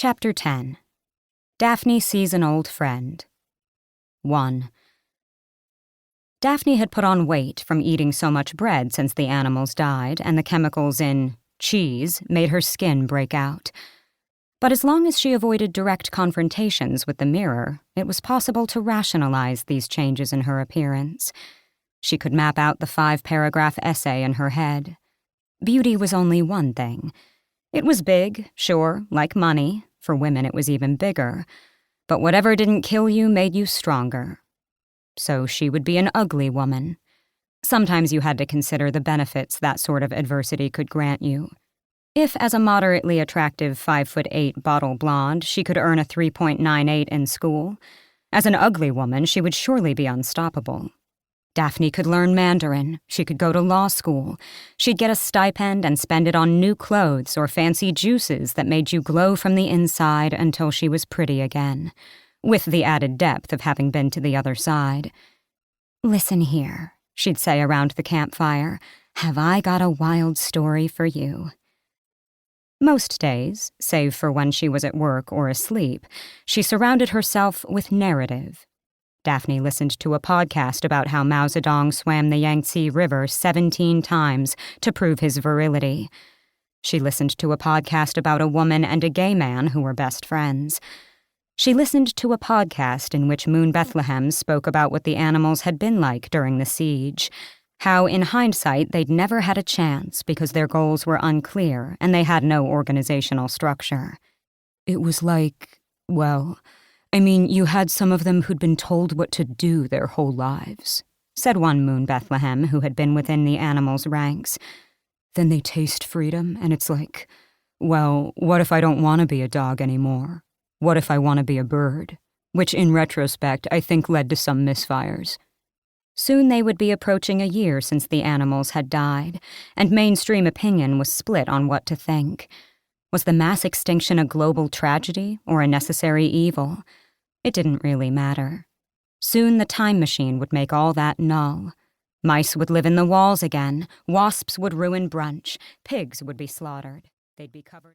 Chapter 10. Daphne Sees an Old Friend. 1. Daphne had put on weight from eating so much bread since the animals died, and the chemicals in cheese made her skin break out. But as long as she avoided direct confrontations with the mirror, it was possible to rationalize these changes in her appearance. She could map out the 5-paragraph essay in her head. Beauty was only one thing. It was big, sure, like money. For women it was even bigger. But whatever didn't kill you made you stronger. So she would be an ugly woman. Sometimes you had to consider the benefits that sort of adversity could grant you. If, as a moderately attractive 5'8" bottle blonde, she could earn a 3.98 in school, as an ugly woman she would surely be unstoppable. Daphne could learn Mandarin, she could go to law school, she'd get a stipend and spend it on new clothes or fancy juices that made you glow from the inside until she was pretty again, with the added depth of having been to the other side. "Listen here," she'd say around the campfire, "have I got a wild story for you?" Most days, save for when she was at work or asleep, she surrounded herself with narrative. Daphne listened to a podcast about how Mao Zedong swam the Yangtze River 17 times to prove his virility. She listened to a podcast about a woman and a gay man who were best friends. She listened to a podcast in which Moon Bethlehem spoke about what the animals had been like during the siege, how in hindsight they'd never had a chance because their goals were unclear and they had no organizational structure. "It was like, well, you had some of them who'd been told what to do their whole lives," said one Moon Bethlehem who had been within the animals' ranks. "Then they taste freedom, and it's like, well, what if I don't want to be a dog anymore? What if I want to be a bird?" Which, in retrospect, I think led to some misfires. Soon they would be approaching a year since the animals had died, and mainstream opinion was split on what to think. Was the mass extinction a global tragedy or a necessary evil? It didn't really matter. Soon the time machine would make all that null. Mice would live in the walls again, wasps would ruin brunch, pigs would be slaughtered. They'd be covered.